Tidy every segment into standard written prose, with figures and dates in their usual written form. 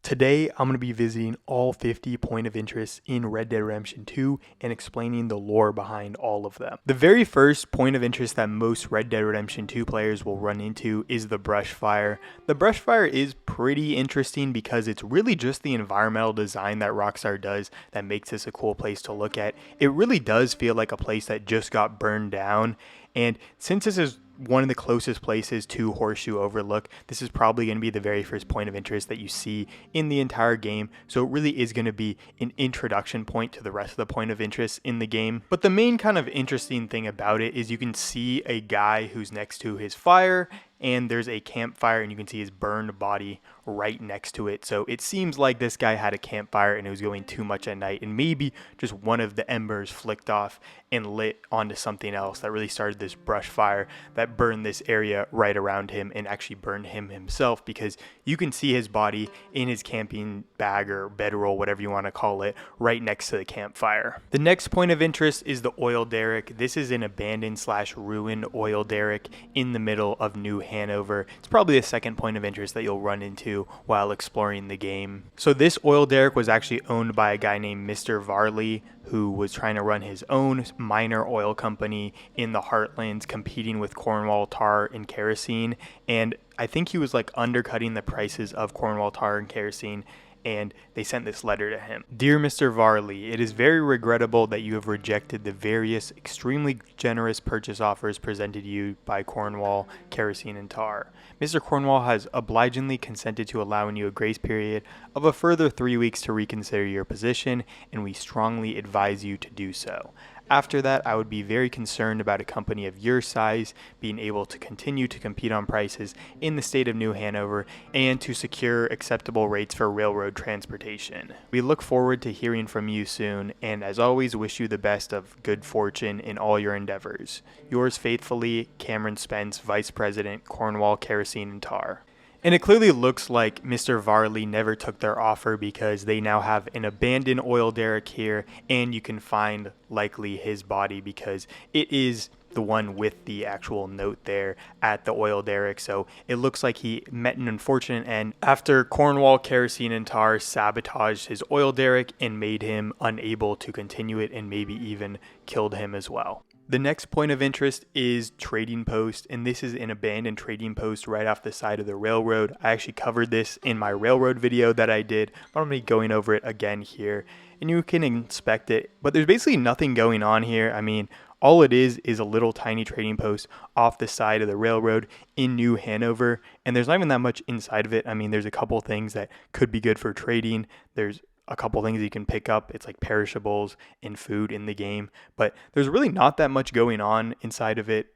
Today, I'm going to be visiting all 50 point of interest in Red Dead Redemption 2 and explaining the lore behind all of them. The very first point of interest that most Red Dead Redemption 2 players will run into is the brush fire. The brush fire is pretty interesting because it's really just the environmental design that Rockstar does that makes this a cool place to look at. It really does feel like a place that just got burned down, and since this is one of the closest places to Horseshoe Overlook, this is probably going to be the very first point of interest that you see in the entire game, so it really is going to be an introduction point to the rest of the point of interest in the game. But the main kind of interesting thing about it is you can see a guy who's next to his fire, and there's a campfire, and you can see his burned body right next to it. So it seems like this guy had a campfire and it was going too much at night, and maybe just one of the embers flicked off and lit onto something else that really started this brush fire that burned this area right around him and actually burned him himself, because you can see his body in his camping bag or bedroll, whatever you want to call it, right next to the campfire. The next point of interest is the oil derrick. This is an abandoned / ruined oil derrick in the middle of New Hanover. It's probably the second point of interest that you'll run into while exploring the game. So this oil derrick was actually owned by a guy named Mr. Varley, who was trying to run his own minor oil company in the Heartlands, competing with Cornwall tar and kerosene. And I think he was like undercutting the prices of Cornwall tar and kerosene, and they sent this letter to him. Dear Mr. Varley, it is very regrettable that you have rejected the various extremely generous purchase offers presented to you by Cornwall, kerosene, and tar. Mr. Cornwall has obligingly consented to allowing you a grace period of a further 3 weeks to reconsider your position, and we strongly advise you to do so. After that, I would be very concerned about a company of your size being able to continue to compete on prices in the state of New Hanover and to secure acceptable rates for railroad transportation. We look forward to hearing from you soon, and as always, wish you the best of good fortune in all your endeavors. Yours faithfully, Cameron Spence, Vice President, Cornwall, Kerosene and Tar. And it clearly looks like Mr. Varley never took their offer, because they now have an abandoned oil derrick here, and you can find likely his body because it is the one with the actual note there at the oil derrick. So it looks like he met an unfortunate end after Cornwall, Kerosene and Tar sabotaged his oil derrick and made him unable to continue it, and maybe even killed him as well. The next point of interest is Trading Post, and this is an abandoned trading post right off the side of the railroad. I actually covered this in my railroad video that I did, but I'm going to be going over it again here, and you can inspect it. But there's basically nothing going on here. I mean, all it is a little tiny trading post off the side of the railroad in New Hanover, and there's not even that much inside of it. I mean, there's a couple things that could be good for trading. There's a couple things you can pick up. It's like perishables and food in the game, but there's really not that much going on inside of it.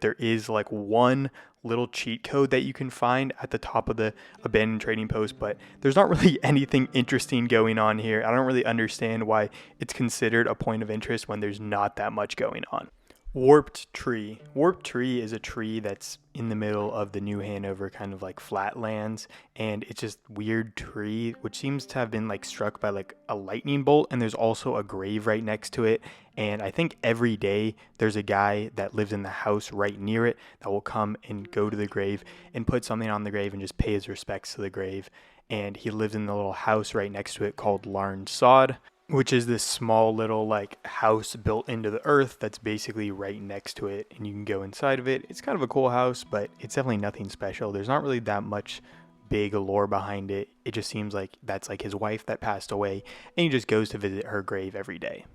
There is like one little cheat code that you can find at the top of the abandoned trading post, but there's not really anything interesting going on here. I don't really understand why it's considered a point of interest when there's not that much going on. Warped Tree. Warped Tree is a tree that's in the middle of the New Hanover kind of like flatlands, and it's just weird tree which seems to have been like struck by like a lightning bolt, and there's also a grave right next to it. And I think every day there's a guy that lives in the house right near it that will come and go to the grave and put something on the grave and just pay his respects to the grave. And he lives in the little house right next to it called Larn Sod, which is this small little like house built into the earth that's basically right next to it, and you can go inside of it. It's kind of a cool house, but it's definitely nothing special. There's not really that much big lore behind it. It just seems like that's like his wife that passed away, and he just goes to visit her grave every day.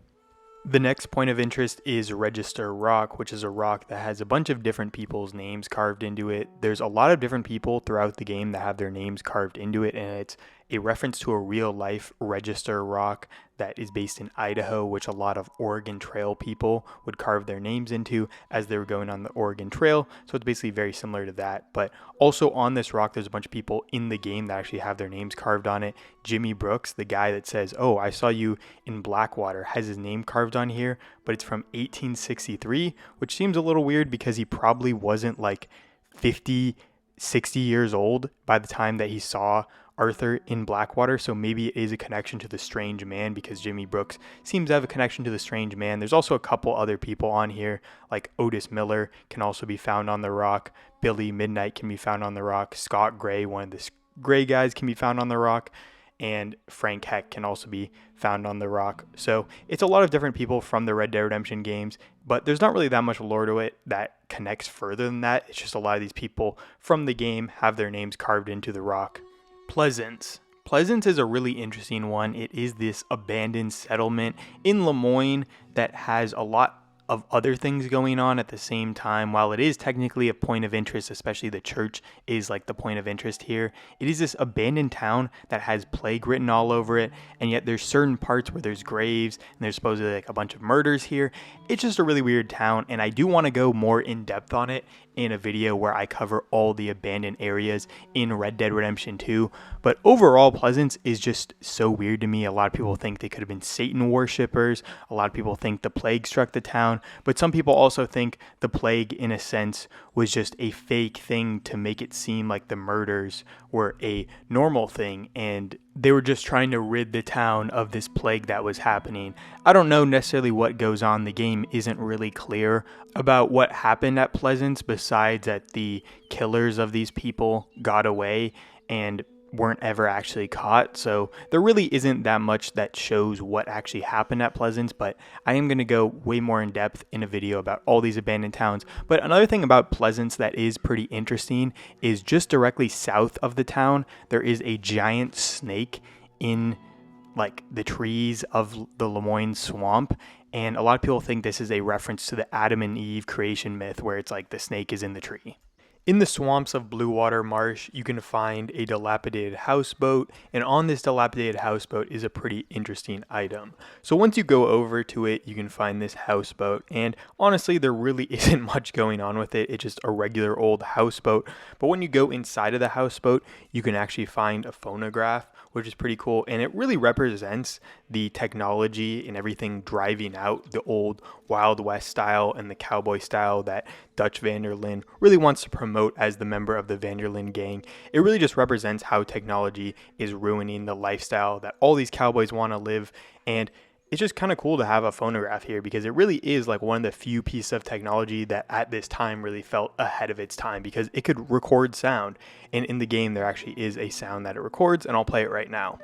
The next point of interest is Register Rock, which is a rock that has a bunch of different people's names carved into it. There's a lot of different people throughout the game that have their names carved into it, and it's a reference to a real life Register Rock that is based in Idaho, which a lot of Oregon Trail people would carve their names into as they were going on the Oregon Trail. So it's basically very similar to that. But also on this rock, there's a bunch of people in the game that actually have their names carved on it. Jimmy Brooks, the guy that says, "Oh, I saw you in Blackwater," has his name carved on here, but it's from 1863, which seems a little weird because he probably wasn't like 50, 60 years old by the time that he saw Arthur in Blackwater, so maybe it is a connection to the Strange Man, because Jimmy Brooks seems to have a connection to the Strange Man. There's also a couple other people on here, like Otis Miller can also be found on the rock, Billy Midnight can be found on the rock, Scott Gray, one of the Gray guys, can be found on the rock, and Frank Heck can also be found on the rock. So it's a lot of different people from the Red Dead Redemption games, but there's not really that much lore to it that connects further than that. It's just a lot of these people from the game have their names carved into the rock. Pleasance. Pleasance is a really interesting one. It is this abandoned settlement in Lemoyne that has a lot of other things going on at the same time. While it is technically a point of interest, especially the church is like the point of interest here, it is this abandoned town that has plague written all over it, and yet there's certain parts where there's graves and there's supposedly like a bunch of murders here. It's just a really weird town, and I do want to go more in depth on it in a video where I cover all the abandoned areas in Red Dead Redemption 2. But overall, Pleasance is just so weird to me. A lot of people think they could have been Satan worshippers. A lot of people think the plague struck the town, but some people also think the plague, in a sense, was just a fake thing to make it seem like the murders were a normal thing, and they were just trying to rid the town of this plague that was happening. I don't know necessarily what goes on. The game isn't really clear about what happened at Pleasance, besides that the killers of these people got away and weren't ever actually caught. So there really isn't that much that shows what actually happened at Pleasance, but I am going to go way more in depth in a video about all these abandoned towns. But another thing about Pleasance that is pretty interesting is just directly south of the town, there is a giant snake in like the trees of the Lemoyne swamp. And a lot of people think this is a reference to the Adam and Eve creation myth, where it's like the snake is in the tree. In the swamps of Blue Water Marsh, you can find a dilapidated houseboat, and on this dilapidated houseboat is a pretty interesting item. So once you go over to it, you can find this houseboat, and honestly, there really isn't much going on with it. It's just a regular old houseboat. But when you go inside of the houseboat, you can actually find a phonograph, which is pretty cool, and it really represents the technology and everything driving out the old Wild West style and the cowboy style that Dutch van der Linde really wants to promote as the member of the van der Linde gang. It really just represents how technology is ruining the lifestyle that all these cowboys want to live, and it's just kind of cool to have a phonograph here because it really is like one of the few pieces of technology that at this time really felt ahead of its time, because it could record sound, and in the game there actually is a sound that it records, and I'll play it right now.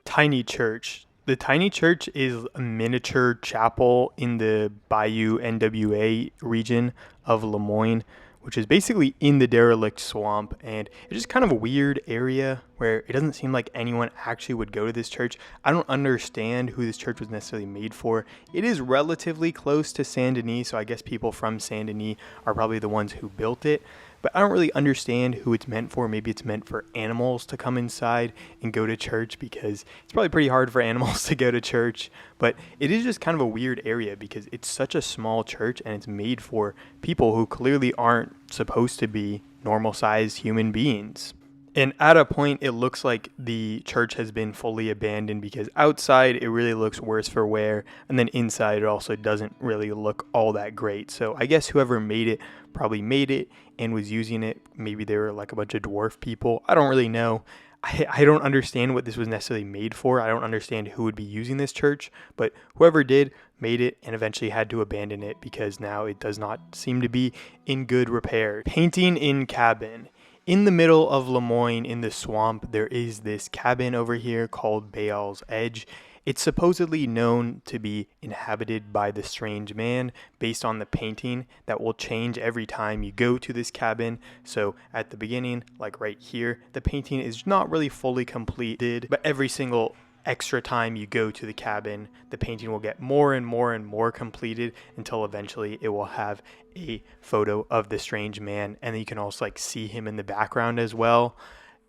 Tiny Church. The Tiny Church is a miniature chapel in the Bayou NWA region of Lemoyne, which is basically in the derelict swamp, and it's just kind of a weird area where it doesn't seem like anyone actually would go to this church. I don't understand who this church was necessarily made for. It is relatively close to Saint Denis, so I guess people from Saint Denis are probably the ones who built it, but I don't really understand who it's meant for. Maybe it's meant for animals to come inside and go to church, because it's probably pretty hard for animals to go to church. But it is just kind of a weird area because it's such a small church, and it's made for people who clearly aren't supposed to be normal-sized human beings. And at a point, it looks like the church has been fully abandoned, because outside it really looks worse for wear, and then inside it also doesn't really look all that great. So I guess whoever made it probably made it and was using it. Maybe they were like a bunch of dwarf people. I don't really know. I don't understand what this was necessarily made for. I don't understand who would be using this church, but whoever did made it and eventually had to abandon it because now it does not seem to be in good repair. Painting in cabin. In the middle of Lemoyne, in the swamp, there is this cabin over here called Baal's Edge. It's supposedly known to be inhabited by the strange man based on the painting that will change every time you go to this cabin. So at the beginning, like right here, the painting is not really fully completed, but every single extra time you go to the cabin, the painting will get more and more and more completed until eventually it will have a photo of the strange man, and then you can also like see him in the background as well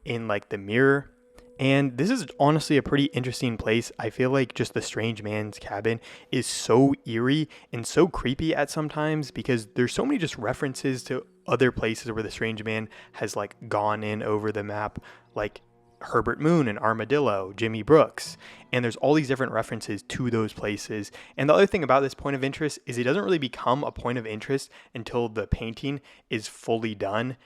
in like the mirror. And this is honestly a pretty interesting place. I feel like just the strange man's cabin is so eerie and so creepy at sometimes, because there's so many just references to other places where the strange man has like gone in over the map, like Herbert Moon and Armadillo, Jimmy Brooks, and there's all these different references to those places. And the other thing about this point of interest is it doesn't really become a point of interest until the painting is fully done.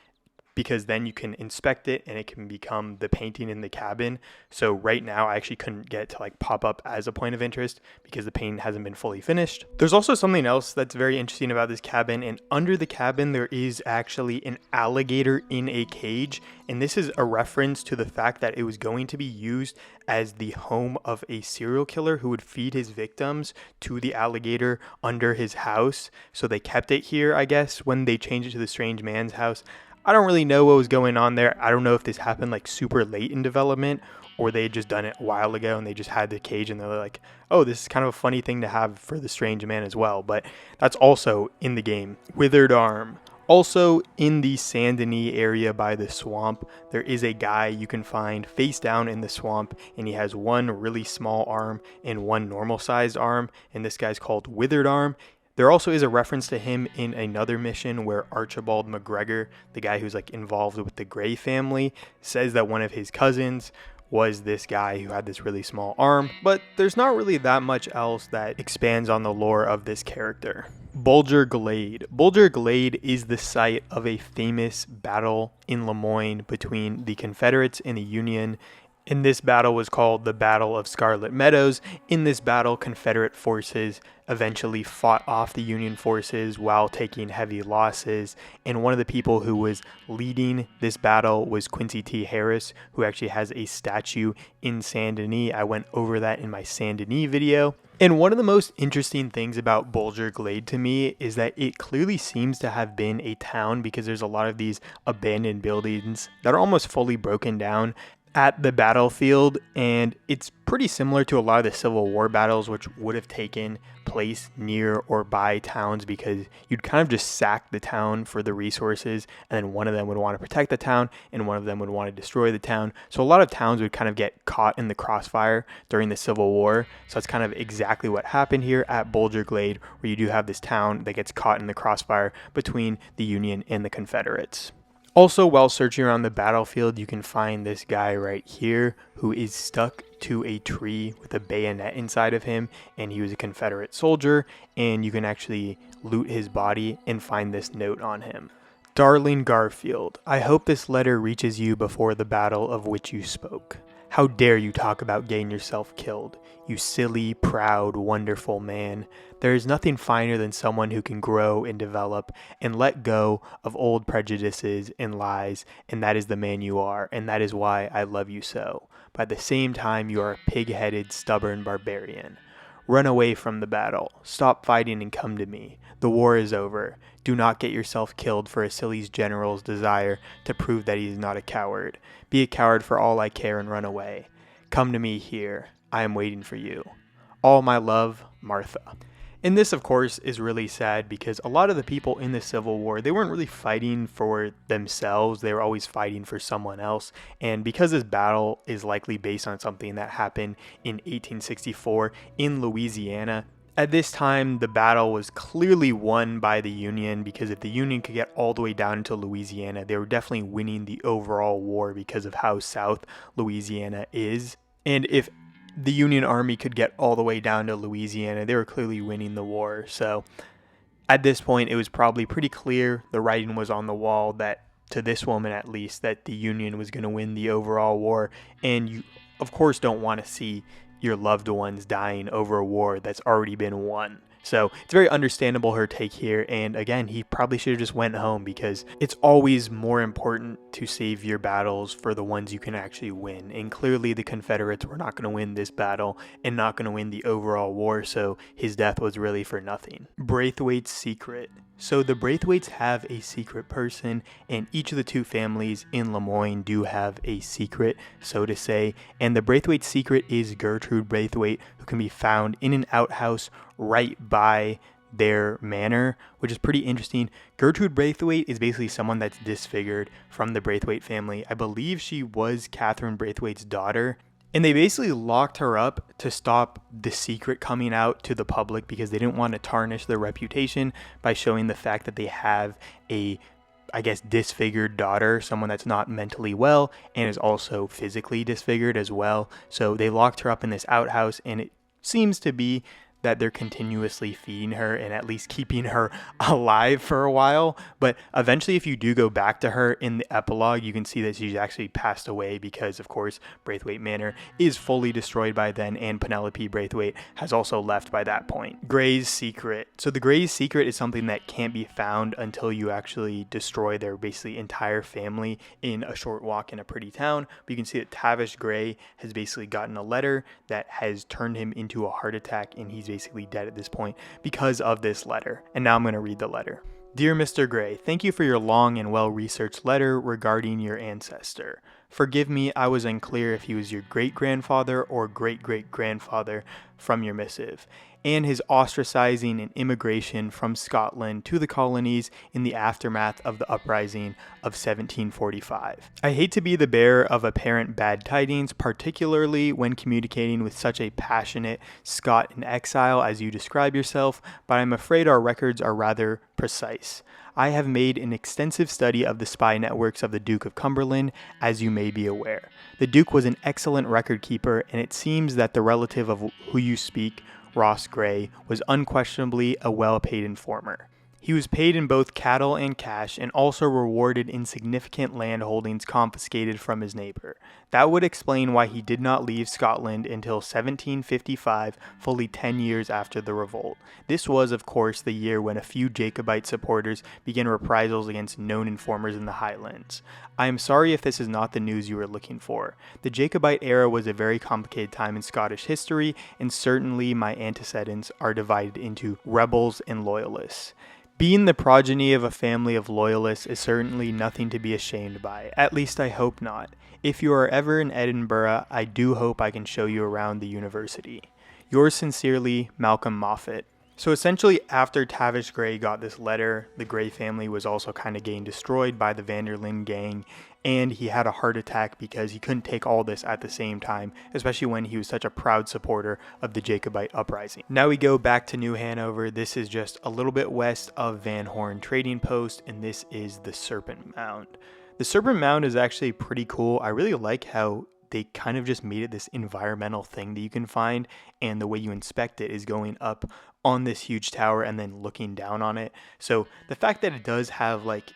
because then you can inspect it and it can become the painting in the cabin. So right now I actually couldn't get to like pop up as a point of interest because the painting hasn't been fully finished. There's also something else that's very interesting about this cabin, and under the cabin there is actually an alligator in a cage, and this is a reference to the fact that it was going to be used as the home of a serial killer who would feed his victims to the alligator under his house. So they kept it here, I guess, when they changed it to the strange man's house. I don't really know what was going on there. I don't know if this happened like super late in development or they had just done it a while ago and they just had the cage and they're like, oh, this is kind of a funny thing to have for the strange man as well. But that's also in the game. Withered arm. Also in the Saint Denis area by the swamp, there is a guy you can find face down in the swamp, and he has one really small arm and one normal sized arm, and this guy's called Withered Arm. There also is a reference to him in another mission where Archibald McGregor, the guy who's like involved with the Gray family, says that one of his cousins was this guy who had this really small arm, but there's not really that much else that expands on the lore of this character. Bulger Glade. Bulger Glade is the site of a famous battle in Lemoyne between the Confederates and the Union. And this battle was called the Battle of Scarlet Meadows. In this battle, Confederate forces eventually fought off the Union forces while taking heavy losses. And one of the people who was leading this battle was Quincy T. Harris, who actually has a statue in Saint Denis. I went over that in my Saint Denis video. And one of the most interesting things about Bulger Glade to me is that it clearly seems to have been a town because there's a lot of these abandoned buildings that are almost fully broken down at the battlefield, and it's pretty similar to a lot of the Civil War battles which would have taken place near or by towns, because you'd kind of just sack the town for the resources, and then one of them would want to protect the town and one of them would want to destroy the town. So a lot of towns would kind of get caught in the crossfire during the Civil War. So that's kind of exactly what happened here at Bulger Glade, where you do have this town that gets caught in the crossfire between the Union and the Confederates. Also, while searching around the battlefield, you can find this guy right here who is stuck to a tree with a bayonet inside of him, and he was a Confederate soldier, and you can actually loot his body and find this note on him. Darling Garfield, I hope this letter reaches you before the battle of which you spoke. How dare you talk about getting yourself killed, you silly, proud, wonderful man. There is nothing finer than someone who can grow and develop and let go of old prejudices and lies, and that is the man you are, and that is why I love you so. But at the same time, you are a pig-headed, stubborn barbarian. Run away from the battle. Stop fighting and come to me. The war is over. Do not get yourself killed for a silly general's desire to prove that he is not a coward. Be a coward for all I care and run away. Come to me here. I am waiting for you. All my love, Martha. And this, of course, is really sad because a lot of the people in the Civil War, they weren't really fighting for themselves. They were always fighting for someone else. And because this battle is likely based on something that happened in 1864 in Louisiana, at this time, the battle was clearly won by the Union, because if the Union could get all the way down to Louisiana, they were definitely winning the overall war because of how south Louisiana is. And if the Union Army could get all the way down to Louisiana, they were clearly winning the war. So at this point, it was probably pretty clear, the writing was on the wall, that to this woman at least, that the Union was going to win the overall war. And you, of course, don't want to see your loved ones dying over a war that's already been won. So it's very understandable her take here, and again, he probably should have just went home, because it's always more important to save your battles for the ones you can actually win, and clearly the Confederates were not going to win this battle and not going to win the overall war, so his death was really for nothing. Braithwaite's secret. So the Braithwaites have a secret person, and each of the two families in Lemoyne do have a secret, so to say, and the Braithwaite secret is Gertrude Braithwaite, who can be found in an outhouse right by their manor, which is pretty interesting. Gertrude Braithwaite is basically someone that's disfigured from the Braithwaite family. I believe she was Catherine Braithwaite's daughter, and they basically locked her up to stop the secret coming out to the public, because they didn't want to tarnish their reputation by showing the fact that they have a, I guess, disfigured daughter, someone that's not mentally well and is also physically disfigured as well. So they locked her up in this outhouse, and it seems to be that they're continuously feeding her and at least keeping her alive for a while. But eventually, if you do go back to her in the epilogue, you can see that she's actually passed away because, of course, Braithwaite Manor is fully destroyed by then, and Penelope Braithwaite has also left by that point. Grey's Secret. So the Grey's Secret is something that can't be found until you actually destroy their basically entire family in a short walk in a pretty town. But you can see that Tavish Grey has basically gotten a letter that has turned him into a heart attack, and he's basically dead at this point because of this letter. And now I'm going to read the letter. Dear Mr. Grey, thank you for your long and well-researched letter regarding your ancestor. Forgive me, I was unclear if he was your great-grandfather or great-great-grandfather from your missive, and his ostracizing and immigration from Scotland to the colonies in the aftermath of the uprising of 1745. I hate to be the bearer of apparent bad tidings, particularly when communicating with such a passionate Scot in exile as you describe yourself, but I'm afraid our records are rather precise. I have made an extensive study of the spy networks of the Duke of Cumberland, as you may be aware. The Duke was an excellent record keeper, and it seems that the relative of who you speak, Ross Grey, was unquestionably a well-paid informer. He was paid in both cattle and cash, and also rewarded in significant land holdings confiscated from his neighbor. That would explain why he did not leave Scotland until 1755, fully 10 years after the revolt. This was, of course, the year when a few Jacobite supporters began reprisals against known informers in the Highlands. I am sorry if this is not the news you were looking for. The Jacobite era was a very complicated time in Scottish history, and certainly my antecedents are divided into rebels and loyalists. Being the progeny of a family of loyalists is certainly nothing to be ashamed by, at least I hope not. If you are ever in Edinburgh, I do hope I can show you around the university. Yours sincerely, Malcolm Moffat. So essentially, after Tavish Grey got this letter, the Grey family was also kind of getting destroyed by the Vanderlyn gang, and he had a heart attack because he couldn't take all this at the same time, especially when he was such a proud supporter of the Jacobite uprising. Now we go back to New Hanover. This is just a little bit west of Van Horn Trading Post, and this is the Serpent Mound. The Serpent Mound is actually pretty cool. I really like how they kind of just made it this environmental thing that you can find, and the way you inspect it is going up on this huge tower and then looking down on it. So the fact that it does have like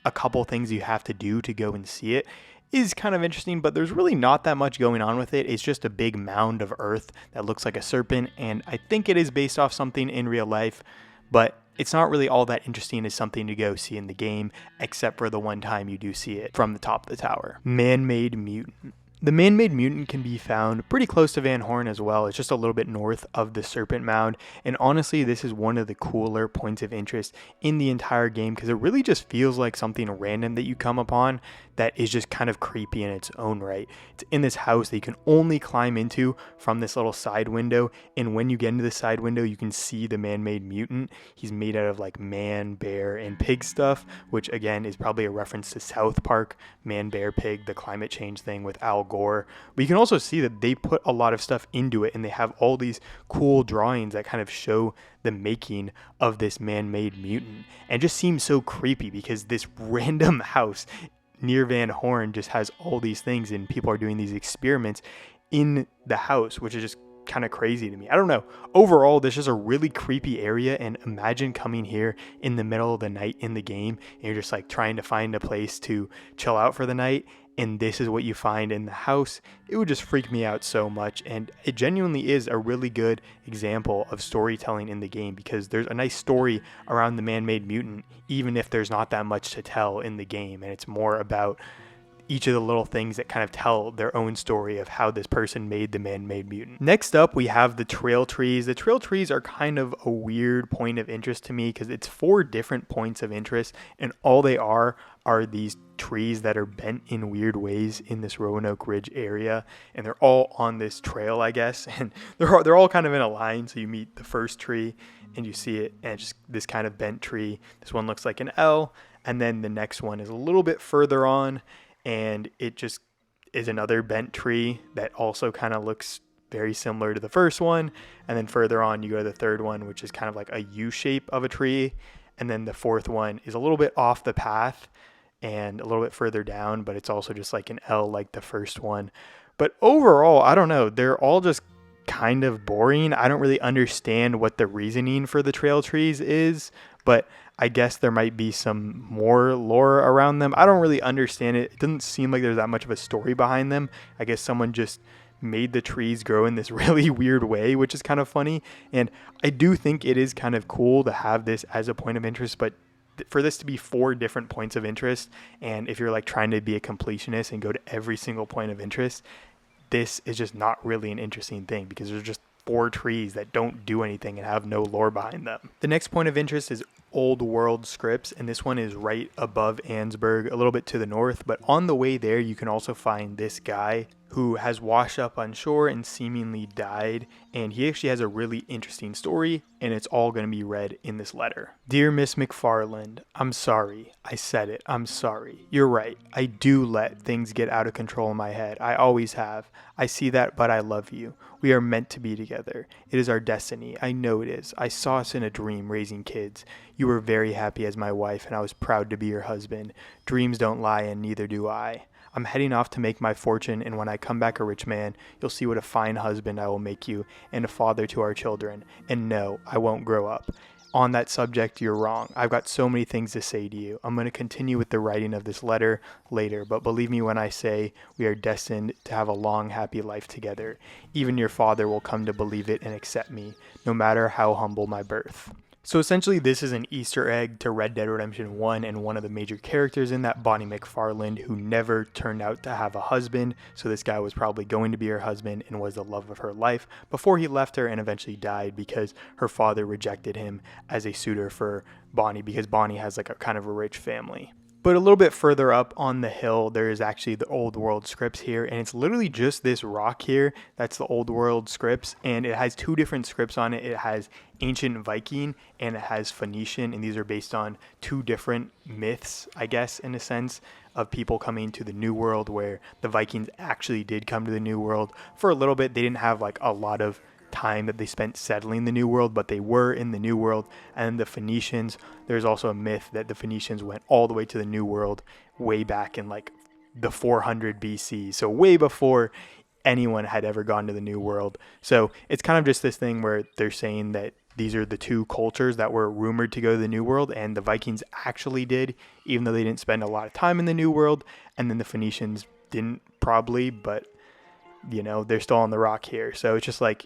a couple things you have to do to go and see it is kind of interesting, but there's really not that much going on with it. It's just a big mound of earth that looks like a serpent, and I think it is based off something in real life, but it's not really all that interesting as something to go see in the game, except for the one time you do see it from the top of the tower. Man-made mutant. The man-made mutant can be found pretty close to Van Horn as well. It's just a little bit north of the Serpent Mound, and honestly, this is one of the cooler points of interest in the entire game because it really just feels like something random that you come upon that is just kind of creepy in its own right. It's in this house that you can only climb into from this little side window, and when you get into the side window, you can see the man-made mutant. He's made out of like man, bear, and pig stuff, which again is probably a reference to South Park, Man, Bear, Pig, the climate change thing with Al Gore. But you can also see that they put a lot of stuff into it, and they have all these cool drawings that kind of show the making of this man-made mutant, and it just seems so creepy because this random house near Van Horn just has all these things, and people are doing these experiments in the house, which is just kind of crazy to me. I don't know. Overall, this is a really creepy area, and imagine coming here in the middle of the night in the game, and you're just like trying to find a place to chill out for the night, and this is what you find in the house. It would just freak me out so much, and it genuinely is a really good example of storytelling in the game because there's a nice story around the man-made mutant, even if there's not that much to tell in the game, and it's more about each of the little things that kind of tell their own story of how this person made the man-made mutant. Next up, we have the trail trees. The trail trees are kind of a weird point of interest to me because it's 4 different points of interest, and all they are these trees that are bent in weird ways in this Roanoke Ridge area, and they're all on this trail, I guess, and they're all kind of in a line. So you meet the first tree and you see it, and it's just this kind of bent tree. This one looks like an L, and then the next one is a little bit further on, and it just is another bent tree that also kind of looks very similar to the first one. And then further on, you go to the third one, which is kind of like a U shape of a tree. And then the fourth one is a little bit off the path and a little bit further down, but it's also just like an L like the first one. But overall, I don't know. They're all just kind of boring. I don't really understand what the reasoning for the trail trees is, but I guess there might be some more lore around them. I don't really understand it. It doesn't seem like there's that much of a story behind them. I guess someone just made the trees grow in this really weird way, which is kind of funny. And I do think it is kind of cool to have this as a point of interest, but for this to be 4 different points of interest, and if you're like trying to be a completionist and go to every single point of interest, this is just not really an interesting thing because there's just 4 trees that don't do anything and have no lore behind them. The next point of interest is Old World Scripts, and this one is right above Ansburg, a little bit to the north, but on the way there you can also find this guy who has washed up on shore and seemingly died, and he actually has a really interesting story, and it's all going to be read in this letter. Dear Miss McFarland, I'm sorry. I said it. I'm sorry. You're right. I do let things get out of control in my head. I always have. I see that, but I love you. We are meant to be together. It is our destiny. I know it is. I saw us in a dream raising kids. You were very happy as my wife, and I was proud to be your husband. Dreams don't lie, and neither do I. I'm heading off to make my fortune, and when I come back a rich man, you'll see what a fine husband I will make you, and a father to our children. And no, I won't grow up. On that subject, you're wrong. I've got so many things to say to you. I'm going to continue with the writing of this letter later, but believe me when I say we are destined to have a long, happy life together. Even your father will come to believe it and accept me, no matter how humble my birth. So essentially, this is an Easter egg to Red Dead Redemption 1 and one of the major characters in that, Bonnie McFarland, who never turned out to have a husband. So this guy was probably going to be her husband and was the love of her life before he left her and eventually died because her father rejected him as a suitor for Bonnie because Bonnie has like a kind of a rich family. But a little bit further up on the hill, there is actually the Old World Scripts here, and it's literally just this rock here. That's the Old World Scripts, and it has 2 different scripts on it. It has Ancient Viking and it has Phoenician, and these are based on 2 different myths, I guess, in a sense, of people coming to the New World, where the Vikings actually did come to the New World. For a little bit, they didn't have like a lot of time that they spent settling the New World, but they were in the New World. And the Phoenicians, there's also a myth that the Phoenicians went all the way to the New World way back in like the 400 BC, so way before anyone had ever gone to the New World. So it's kind of just this thing where they're saying that these are the 2 cultures that were rumored to go to the New World, and the Vikings actually did, even though they didn't spend a lot of time in the New World, and then the Phoenicians didn't probably, but you know, they're still on the rock here. So it's just like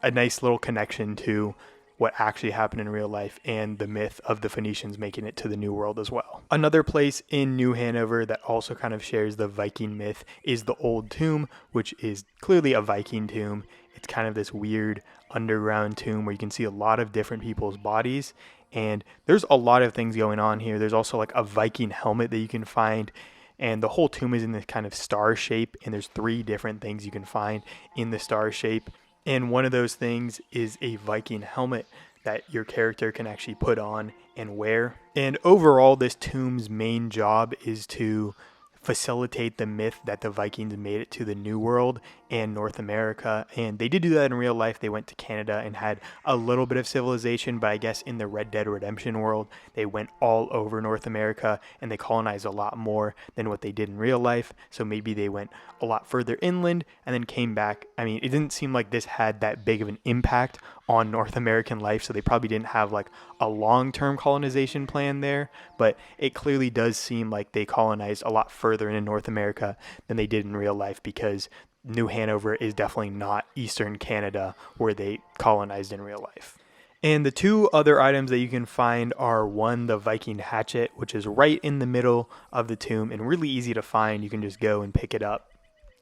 a nice little connection to what actually happened in real life and the myth of the Phoenicians making it to the New World as well. Another place in New Hanover that also kind of shares the Viking myth is the Old Tomb, which is clearly a Viking tomb. It's kind of this weird underground tomb where you can see a lot of different people's bodies, and there's a lot of things going on here. There's also like a Viking helmet that you can find, and the whole tomb is in this kind of star shape, and there's 3 different things you can find in the star shape. And one of those things is a Viking helmet that your character can actually put on and wear. And overall, this tomb's main job is to facilitate the myth that the Vikings made it to the New World and North America. And they did do that in real life. They went to Canada and had a little bit of civilization, but I guess in the Red Dead Redemption world, they went all over North America and they colonized a lot more than what they did in real life. So maybe they went a lot further inland and then came back. I mean, it didn't seem like this had that big of an impact on North American life, so they probably didn't have like a long-term colonization plan there, but it clearly does seem like they colonized a lot further into North America than they did in real life, because New Hanover is definitely not Eastern Canada where they colonized in real life. And the 2 other items that you can find are, 1, the Viking hatchet, which is right in the middle of the tomb and really easy to find. You can just go and pick it up.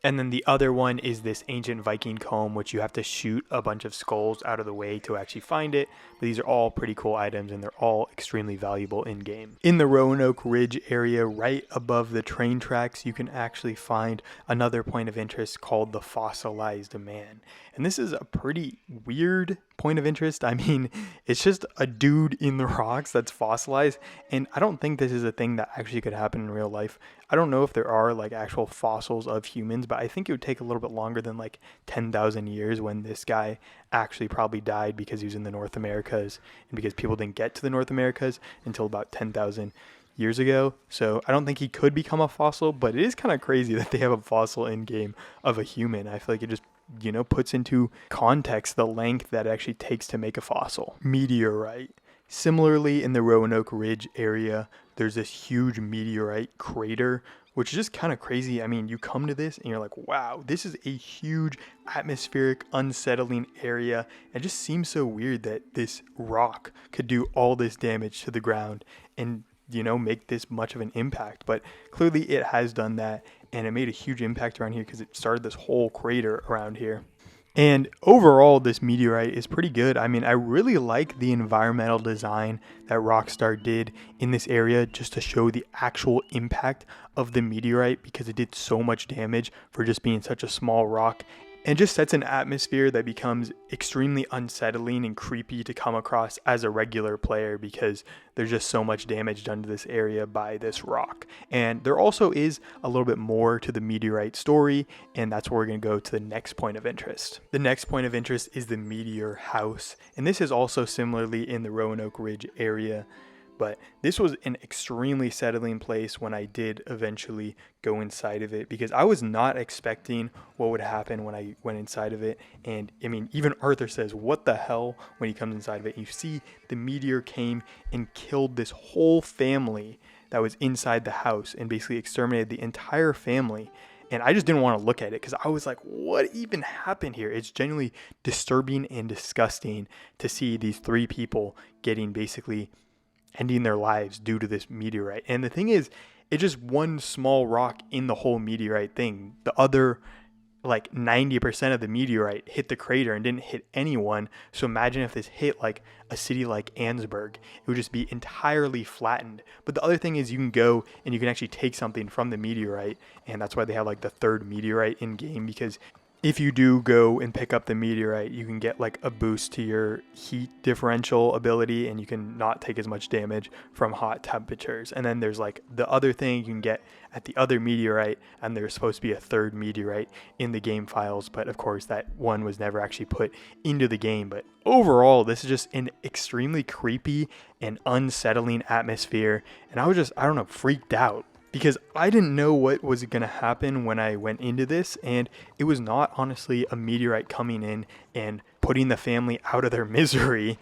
And then the other one is this ancient Viking comb, which you have to shoot a bunch of skulls out of the way to actually find it. But these are all pretty cool items, and they're all extremely valuable in-game. In the Roanoke Ridge area, right above the train tracks, you can actually find another point of interest called the Fossilized Man. And this is a pretty weird point of interest. I mean, it's just a dude in the rocks that's fossilized, and I don't think this is a thing that actually could happen in real life. I don't know if there are like actual fossils of humans, but I think it would take a little bit longer than like 10,000 years when this guy actually probably died because he was in the North Americas and because people didn't get to the North Americas until about 10,000 years ago. So I don't think he could become a fossil, but it is kind of crazy that they have a fossil in game of a human. I feel like it just puts into context the length that it actually takes to make a fossil. Meteorite. Similarly, in the Roanoke Ridge area, there's this huge meteorite crater, which is just kind of crazy. I mean, you come to this and you're like, wow, this is a huge atmospheric, unsettling area. It just seems so weird that this rock could do all this damage to the ground and, make this much of an impact. But clearly it has done that, and it made a huge impact around here because it started this whole crater around here. And overall, this meteorite is pretty good. I mean, I really like the environmental design that Rockstar did in this area just to show the actual impact of the meteorite, because it did so much damage for just being such a small rock, and just sets an atmosphere that becomes extremely unsettling and creepy to come across as a regular player, because there's just so much damage done to this area by this rock. And there also is a little bit more to the meteorite story, and that's where we're going to go to the next point of interest. The next point of interest is the Meteor House, and this is also similarly in the Roanoke Ridge area. But this was an extremely settling place when I did eventually go inside of it, because I was not expecting what would happen when I went inside of it. And I mean, even Arthur says, what the hell, when he comes inside of it. You see the meteor came and killed this whole family that was inside the house and basically exterminated the entire family. And I just didn't want to look at it because I was like, what even happened here? It's genuinely disturbing and disgusting to see these three people getting basically ending their lives due to this meteorite. And the thing is, it's just one small rock in the whole meteorite thing. The other, like 90% of the meteorite hit the crater and didn't hit anyone. So imagine if this hit like a city like Ansburg, it would just be entirely flattened. But the other thing is, you can go and you can actually take something from the meteorite, and that's why they have like the third meteorite in game, because if you do go and pick up the meteorite, you can get like a boost to your heat differential ability, and you can not take as much damage from hot temperatures. And then there's like the other thing you can get at the other meteorite, and there's supposed to be a third meteorite in the game files, but of course that one was never actually put into the game. But overall, this is just an extremely creepy and unsettling atmosphere, and I was just, I don't know, freaked out, because I didn't know what was going to happen when I went into this, and it was not honestly a meteorite coming in and putting the family out of their misery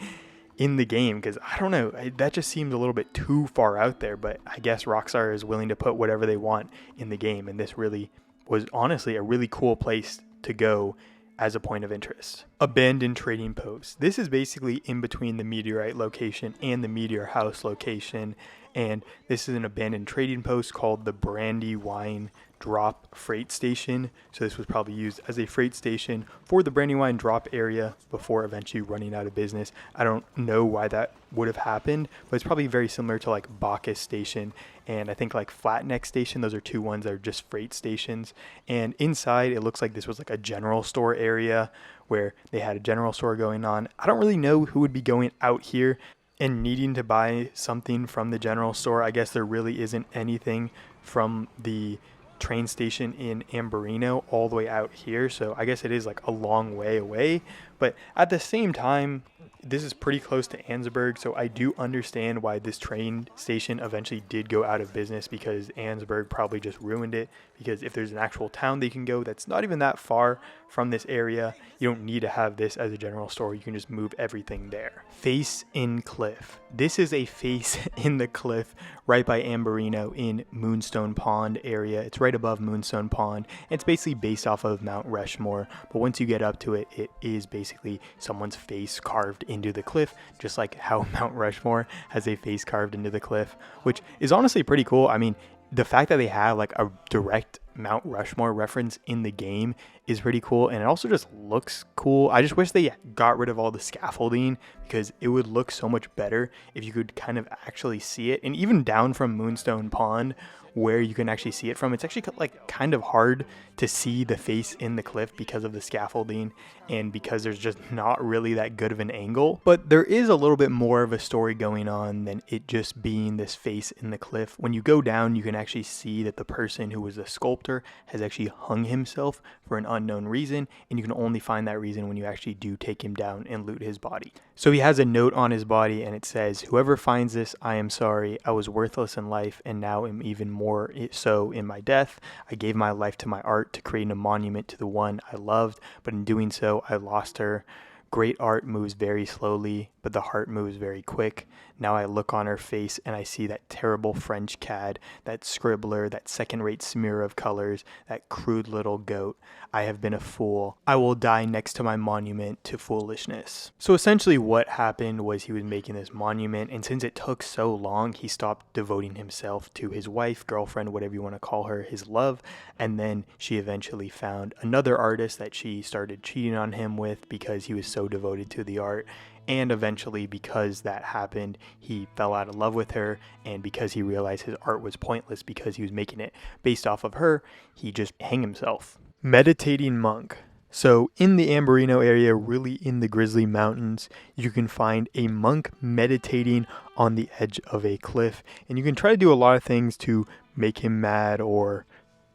in the game, because I don't know, that just seemed a little bit too far out there. But I guess Rockstar is willing to put whatever they want in the game, and this really was honestly a really cool place to go as a point of interest. Abandoned trading post. This is basically in between the meteorite location and the meteor house location, and this is an abandoned trading post called the Brandywine Drop Freight Station. So this was probably used as a freight station for the Brandywine Drop area before eventually running out of business. I don't know why that would have happened, but it's probably very similar to like Bacchus Station, and I think like Flatneck Station. Those are two ones that are just freight stations. And inside, it looks like this was like a general store area where they had a general store going on. I don't really know who would be going out here and needing to buy something from the general store. I guess there really isn't anything from the train station in Amberino all the way out here, so I guess it is like a long way away. But at the same time, this is pretty close to Ansburg, so I do understand why this train station eventually did go out of business, because Ansburg probably just ruined it. Because if there's an actual town they can go that's not even that far from this area, you don't need to have this as a general store. You can just move everything there. Face in Cliff. This is a face in the cliff right by Amberino in Moonstone Pond area. It's right above Moonstone Pond. It's basically based off of Mount Rushmore, but once you get up to it, it is basically someone's face carved into the cliff, just like how Mount Rushmore has a face carved into the cliff, which is honestly pretty cool. I mean, the fact that they have like a direct Mount Rushmore reference in the game is pretty cool, and it also just looks cool. I just wish they got rid of all the scaffolding, because it would look so much better if you could kind of actually see it. And even down from Moonstone Pond, where you can actually see it from, it's actually like kind of hard to see the face in the cliff because of the scaffolding, and because there's just not really that good of an angle. But there is a little bit more of a story going on than it just being this face in the cliff. When you go down, you can actually see that the person who was the sculptor sculptor has actually hung himself for an unknown reason, and you can only find that reason when you actually do take him down and loot his body. So he has a note on his body, and it says, "Whoever finds this, I am sorry. I was worthless in life, and now am even more so in my death. I gave my life to my art to create a monument to the one I loved, but in doing so, I lost her. Great art moves very slowly, but the heart moves very quick. Now I look on her face and I see that terrible French cad, that scribbler, that second-rate smear of colors, that crude little goat. I have been a fool. I will die next to my monument to foolishness." So essentially what happened was he was making this monument, and since it took so long, he stopped devoting himself to his wife, girlfriend, whatever you want to call her, his love, and then she eventually found another artist that she started cheating on him with because he was so devoted to the art. And eventually, because that happened, he fell out of love with her, and because he realized his art was pointless because he was making it based off of her, he just hanged himself. Meditating monk. So in the Amberino area, really in the Grizzly Mountains, you can find a monk meditating on the edge of a cliff, and you can try to do a lot of things to make him mad or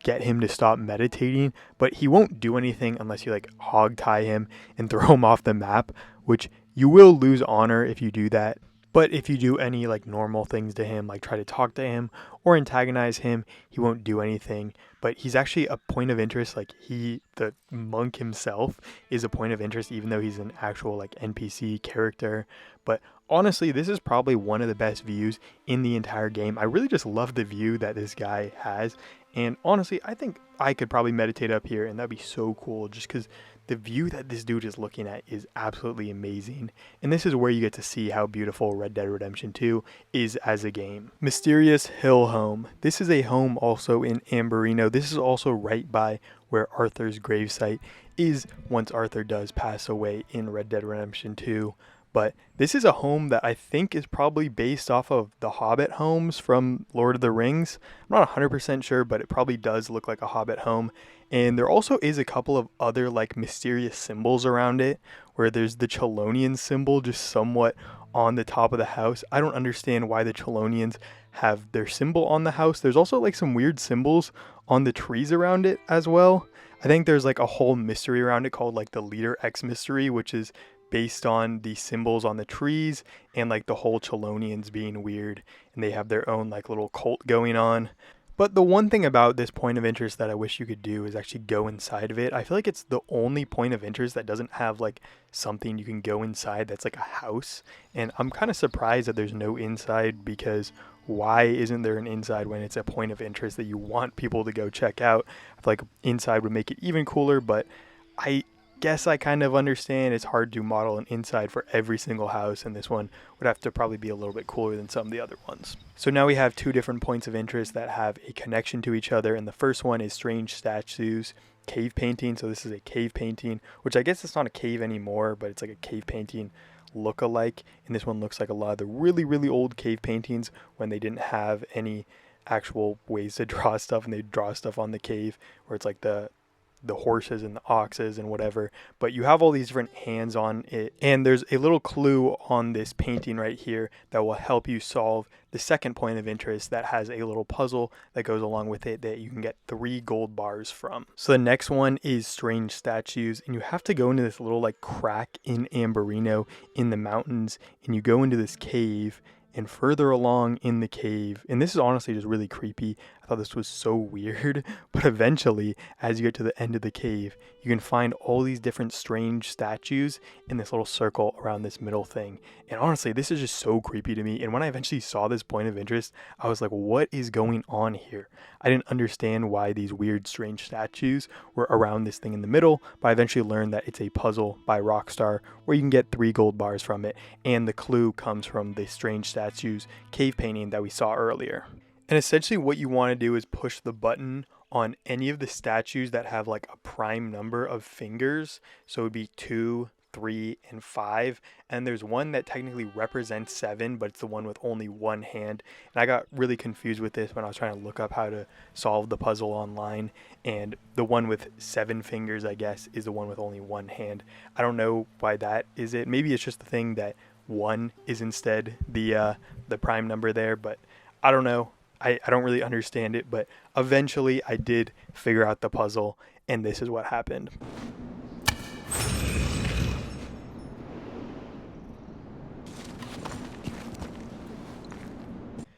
get him to stop meditating, but he won't do anything unless you like hog tie him and throw him off the map, which you will lose honor if you do that. But if you do any like normal things to him, like try to talk to him or antagonize him, he won't do anything. But he's actually a point of interest. Like the monk himself is a point of interest, even though he's an actual like NPC character. But honestly, this is probably one of the best views in the entire game. I really just love the view that this guy has. And honestly, I think I could probably meditate up here, and that'd be so cool just because the view that this dude is looking at is absolutely amazing. And this is where you get to see how beautiful Red Dead Redemption 2 is as a game. Mysterious Hill Home. This is a home also in Amberino. This is also right by where Arthur's gravesite is once Arthur does pass away in Red Dead Redemption 2. But this is a home that I think is probably based off of the Hobbit homes from Lord of the Rings. I'm not 100% sure, but it probably does look like a Hobbit home. And there also is a couple of other like mysterious symbols around it, where there's the Chelonian symbol just somewhat on the top of the house. I don't understand why the Chelonians have their symbol on the house. There's also like some weird symbols on the trees around it as well. I think there's like a whole mystery around it called like the Leader X mystery, which is based on the symbols on the trees and like the whole Chelonians being weird, and they have their own like little cult going on. But the one thing about this point of interest that I wish you could do is actually go inside of it. I feel like it's the only point of interest that doesn't have like something you can go inside that's like a house. And I'm kind of surprised that there's no inside, because why isn't there an inside when it's a point of interest that you want people to go check out? I feel like inside would make it even cooler, but I guess I kind of understand it's hard to model an inside for every single house, and this one would have to probably be a little bit cooler than some of the other ones. So now we have two different points of interest that have a connection to each other, and the first one is Strange Statues cave painting. So this is a cave painting, which I guess it's not a cave anymore, but it's like a cave painting look-alike, and this one looks like a lot of the really, really old cave paintings when they didn't have any actual ways to draw stuff, and they draw stuff on the cave, where it's like the horses and the oxes and whatever, but you have all these different hands on it, and there's a little clue on this painting right here that will help you solve the second point of interest that has a little puzzle that goes along with it that you can get 3 gold bars from. So the next one is Strange Statues, and you have to go into this little like crack in Amberino in the mountains, and you go into this cave, and further along in the cave, and this is honestly just really creepy. I thought this was so weird, but eventually, as you get to the end of the cave, you can find all these different strange statues in this little circle around this middle thing. And honestly, this is just so creepy to me. And when I eventually saw this point of interest, I was like, what is going on here? I didn't understand why these weird, strange statues were around this thing in the middle, but I eventually learned that it's a puzzle by Rockstar where you can get 3 gold bars from it, and the clue comes from the Strange Statues cave painting that we saw earlier. And essentially what you want to do is push the button on any of the statues that have like a prime number of fingers. So it would be 2, 3, and 5. And there's one that technically represents 7, but it's the one with only 1 hand. And I got really confused with this when I was trying to look up how to solve the puzzle online. And the one with 7 fingers, I guess, is the one with only 1 hand. I don't know why that is it. Maybe it's just the thing that 1 is instead the prime number there, but I don't know. I don't really understand it, but eventually I did figure out the puzzle, and this is what happened.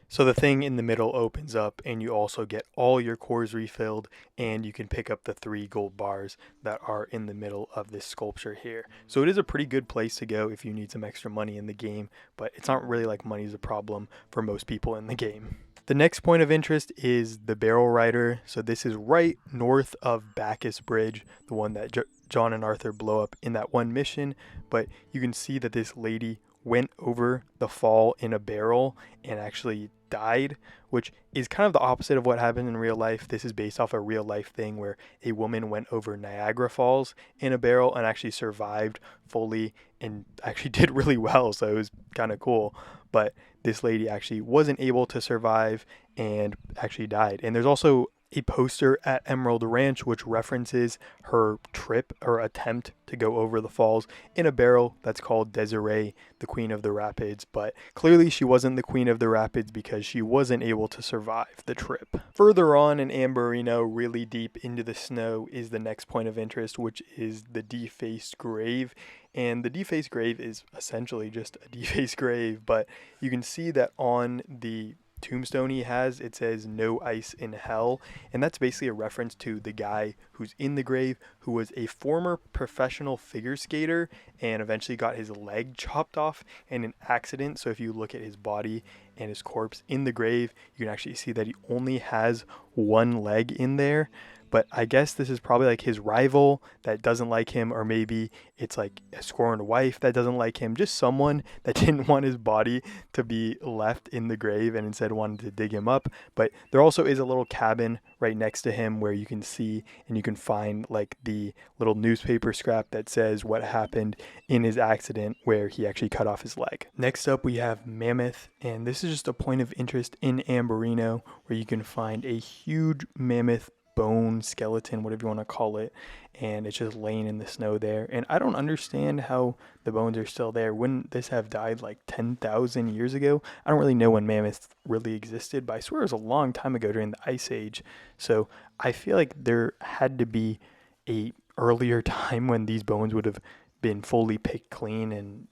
So the thing in the middle opens up, and you also get all your cores refilled, and you can pick up the 3 gold bars that are in the middle of this sculpture here. So it is a pretty good place to go if you need some extra money in the game, but it's not really like money is a problem for most people in the game. The next point of interest is the Barrel Rider. So this is right north of Bacchus Bridge, the one that John and Arthur blow up in that one mission. But you can see that this lady went over the fall in a barrel and actually died, which is kind of the opposite of what happened in real life. This is based off a real life thing where a woman went over Niagara Falls in a barrel and actually survived fully and actually did really well. So it was kind of cool. But this lady actually wasn't able to survive and actually died. And there's also a poster at Emerald Ranch which references her trip or attempt to go over the falls in a barrel that's called Desiree, the Queen of the Rapids, but clearly she wasn't the Queen of the Rapids because she wasn't able to survive the trip. Further on in Amberino, really deep into the snow, is the next point of interest, which is the defaced grave. And the defaced grave is essentially just a defaced grave, but you can see that on the tombstone he has, it says "No ice in hell," and that's basically a reference to the guy who's in the grave, who was a former professional figure skater and eventually got his leg chopped off in an accident. So if you look at his body and his corpse in the grave, you can actually see that he only has one leg in there. But I guess this is probably like his rival that doesn't like him, or maybe it's like a scorned wife that doesn't like him, just someone that didn't want his body to be left in the grave and instead wanted to dig him up. But there also is a little cabin right next to him where you can see and you can find like the little newspaper scrap that says what happened in his accident where he actually cut off his leg. Next up we have Mammoth, and this is just a point of interest in Amberino where you can find a huge mammoth bone, skeleton, whatever you want to call it, and it's just laying in the snow there. And I don't understand how the bones are still there. Wouldn't this have died like 10,000 years ago? I don't really know when mammoths really existed, but I swear it was a long time ago during the Ice Age. So I feel like there had to be a earlier time when these bones would have been fully picked clean and,